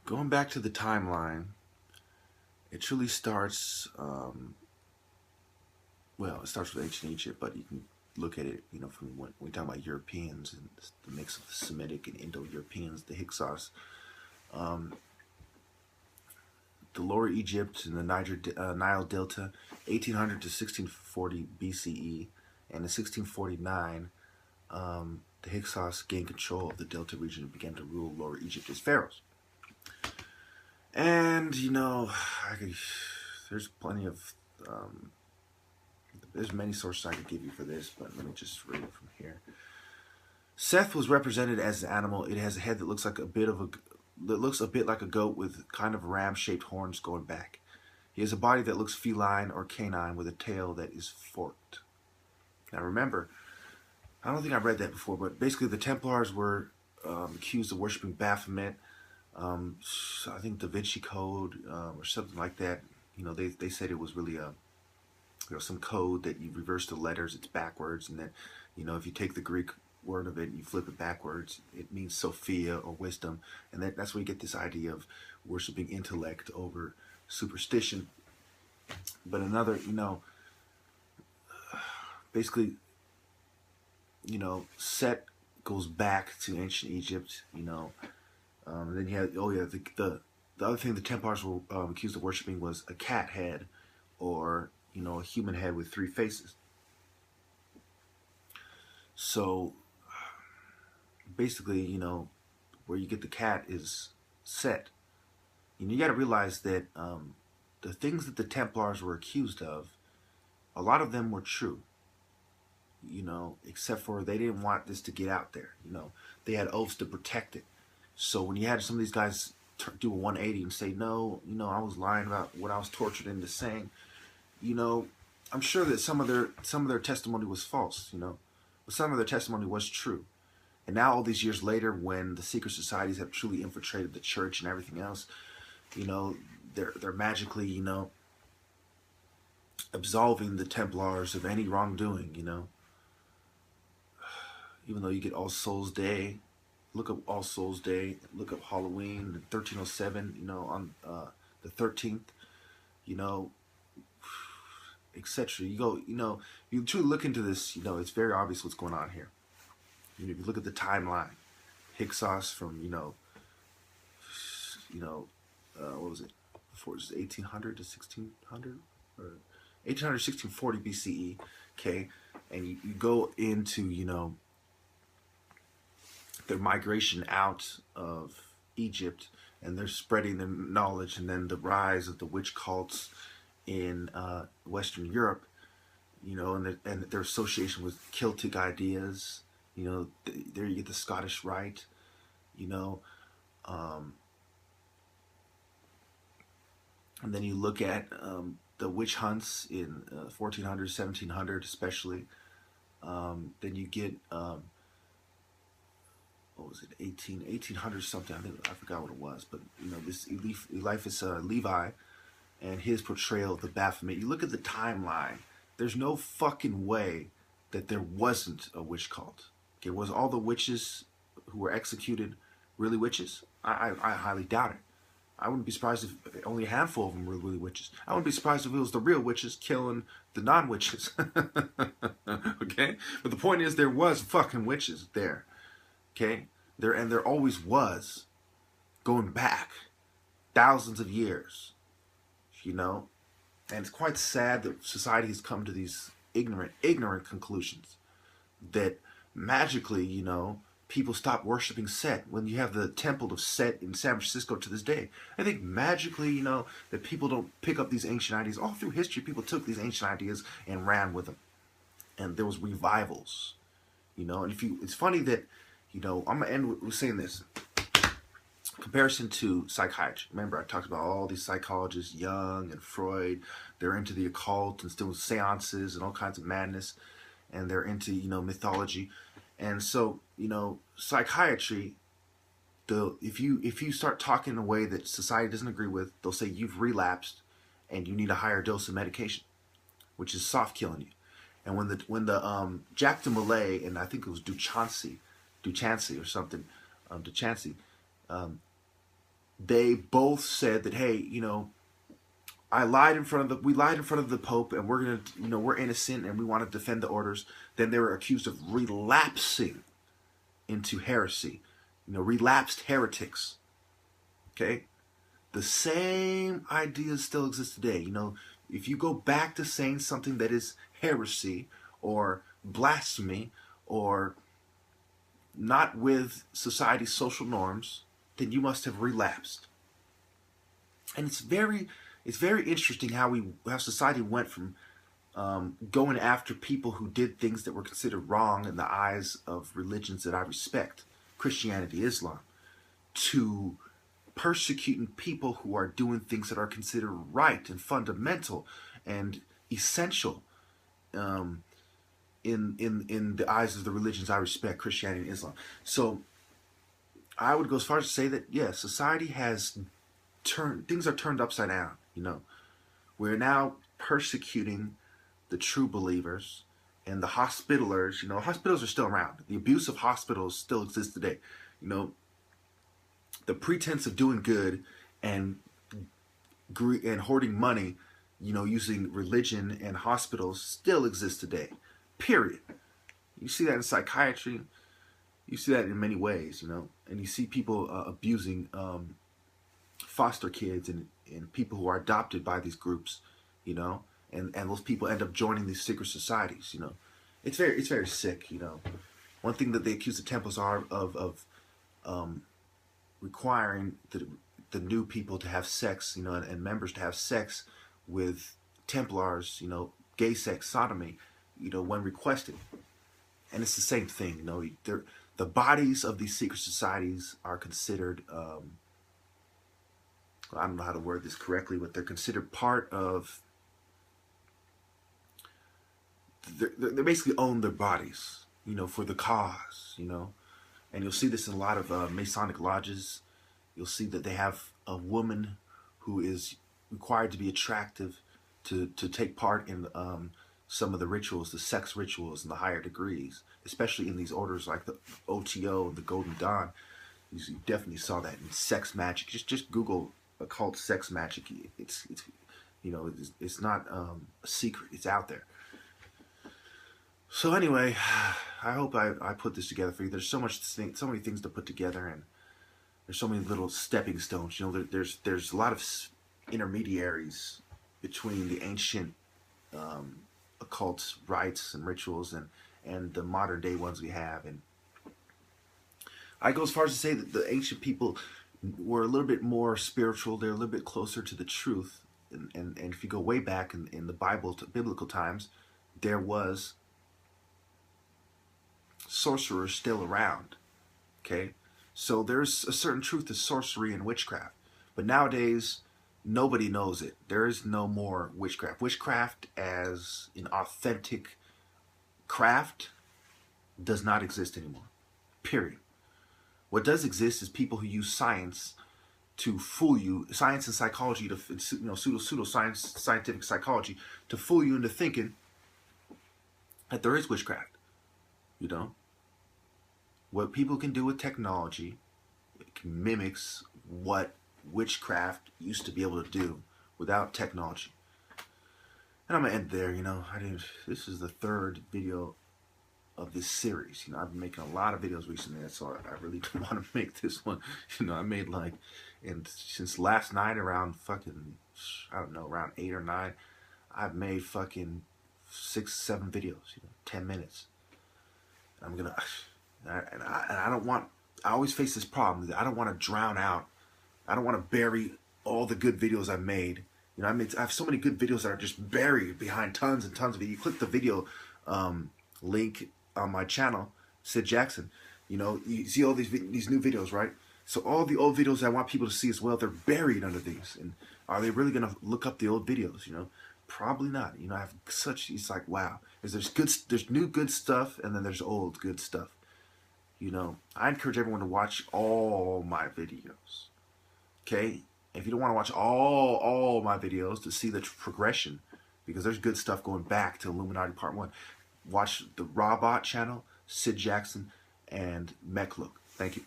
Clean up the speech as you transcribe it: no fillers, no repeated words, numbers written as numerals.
going back to the timeline, it truly starts, well, it starts with ancient Egypt, but you can look at it, from when we talk about Europeans and the mix of the Semitic and Indo-Europeans, the Hyksos, the Lower Egypt and the Nile Delta, 1800 to 1640 BCE, and in 1649, the Hyksos gained control of the Delta region and began to rule Lower Egypt as pharaohs. And, there's plenty of, there's many sources I could give you for this, but let me just read it from here. Seth was represented as an animal. It has a head that looks like a bit like a goat with kind of ram-shaped horns going back. He has a body that looks feline or canine with a tail that is forked. Now remember, I don't think I've read that before, but basically the Templars were accused of worshiping Baphomet. I think Da Vinci Code or something like that. They said it was really some code that you reverse the letters, it's backwards, and then if you take the Greek word of it and you flip it backwards, it means Sophia or wisdom, and that's where you get this idea of worshiping intellect over superstition. But another, basically, Set goes back to ancient Egypt, and then you have, the other thing the Templars were accused of worshiping was a cat head, or a human head with three faces. So basically, where you get the cat is Set. You got to realize that the things that the Templars were accused of, a lot of them were true. Except for they didn't want this to get out there. They had oaths to protect it. So when you had some of these guys do a 180 and say, no, I was lying about what I was tortured into saying, I'm sure that some of their testimony was false, but some of their testimony was true. And now all these years later, when the secret societies have truly infiltrated the church and everything else, they're magically, absolving the Templars of any wrongdoing, Even though you get All Souls Day, look up All Souls Day, look up Halloween, 1307, on the 13th, etc. You go, you truly look into this, it's very obvious what's going on here. If you look at the timeline, Hyksos from, what was it? Before it was 1800 to 1600, or 1800 1640 BCE, okay? And you go into, their migration out of Egypt, and they're spreading their knowledge, and then the rise of the witch cults in Western Europe, and their association with Celtic ideas, there you get the Scottish Rite, and then you look at the witch hunts in 1400, 1700 especially. Then you get, what was it, 1800 something, I forgot what it was, but this Eliphas Levi and his portrayal of the Baphomet. You look at the timeline, there's no fucking way that there wasn't a witch cult. Okay, was all the witches who were executed really witches? I highly doubt it. I wouldn't be surprised if only a handful of them were really witches. I wouldn't be surprised if it was the real witches killing the non-witches. Okay? But the point is, there was fucking witches there. Okay? There always was, going back thousands of years. And it's quite sad that society has come to these ignorant conclusions. That magically, people stop worshiping Set when you have the temple of Set in San Francisco to this day. I think magically, that people don't pick up these ancient ideas. All through history, people took these ancient ideas and ran with them. And there was revivals, and it's funny that, I'm going to end with saying this. Comparison to psychiatry. Remember, I talked about all these psychologists, Jung and Freud. They're into the occult and still seances and all kinds of madness. And they're into, mythology. And so, psychiatry, if you start talking in a way that society doesn't agree with, they'll say you've relapsed and you need a higher dose of medication, which is soft killing you. And when the Jacques de Molay, and I think it was Duchancey or something, they both said that, hey, you know, we lied in front of the Pope, and we're gonna, you know, we're innocent, and we want to defend the orders. Then they were accused of relapsing into heresy, you know, relapsed heretics. Okay, the same ideas still exist today. You know, if you go back to saying something that is heresy or blasphemy or not with society's social norms, then you must have relapsed. And it's very interesting how society went from going after people who did things that were considered wrong in the eyes of religions that I respect, Christianity, Islam, to persecuting people who are doing things that are considered right and fundamental and essential in the eyes of the religions I respect, Christianity and Islam. So I would go as far as to say that, yes, society has things are turned upside down. You know, we're now persecuting the true believers, and the hospitalers. You know, hospitals are still around. The abuse of hospitals still exists today. You know, the pretense of doing good and hoarding money, you know, using religion and hospitals still exists today. Period. You see that in psychiatry. You see that in many ways, you know, and you see people abusing foster kids and people who are adopted by these groups, you know, and those people end up joining these secret societies, you know. It's very sick, you know. One thing that they accuse the Templars are of requiring the new people to have sex, you know, and members to have sex with Templars, you know, gay sex, sodomy, you know, when requested. And it's the same thing, you know. The bodies of these secret societies are considered, I don't know how to word this correctly, but they're considered part of, they basically own their bodies, you know, for the cause, you know. And you'll see this in a lot of Masonic lodges. You'll see that they have a woman who is required to be attractive to take part in some of the rituals, the sex rituals in the higher degrees, especially in these orders like the OTO and the Golden Dawn. You definitely saw that in sex magic. Just Google occult sex magic. It's you know, it's not a secret. It's out there. So anyway, I hope I put this together for you. There's so many things to put together, and there's so many little stepping stones. You know, there's a lot of intermediaries between the ancient occult rites and rituals and the modern day ones we have. And I go as far as to say that the ancient people were a little bit more spiritual. They're a little bit closer to the truth. And if you go way back in the Bible, to biblical times, there was sorcerers still around. Okay, so there's a certain truth to sorcery and witchcraft, but nowadays nobody knows it. There is no more witchcraft. Witchcraft as an authentic craft does not exist anymore. Period. What does exist is people who use science to fool you, science and psychology, to, you know, pseudoscience, scientific psychology, to fool you into thinking that there is witchcraft. You know, what people can do with technology, it mimics what witchcraft used to be able to do without technology. And I'm gonna end there. You know, this is the third video of this series. You know, I've been making a lot of videos recently, so I really don't want to make this one. You know, I made like, and since last night around fucking, I don't know, around 8 or 9, I've made fucking 6, 7 videos. You know, 10 minutes. I'm gonna, and I don't want. I always face this problem that I don't want to drown out. I don't want to bury all the good videos I've made. You know, I have so many good videos that are just buried behind tons and tons of it. You click the video link on my channel, Sid Jackson. You know, you see all these new videos, right? So all the old videos I want people to see as well, they're buried under these. And are they really gonna look up the old videos? You know, probably not. You know, I have such. It's like, wow. There's new good stuff, and then there's old good stuff. You know, I encourage everyone to watch all my videos. Okay, if you don't want to watch all my videos to see the progression, because there's good stuff going back to Illuminati Part 1, watch the Robot channel, Sid Jackson, and Mech Look. Thank you.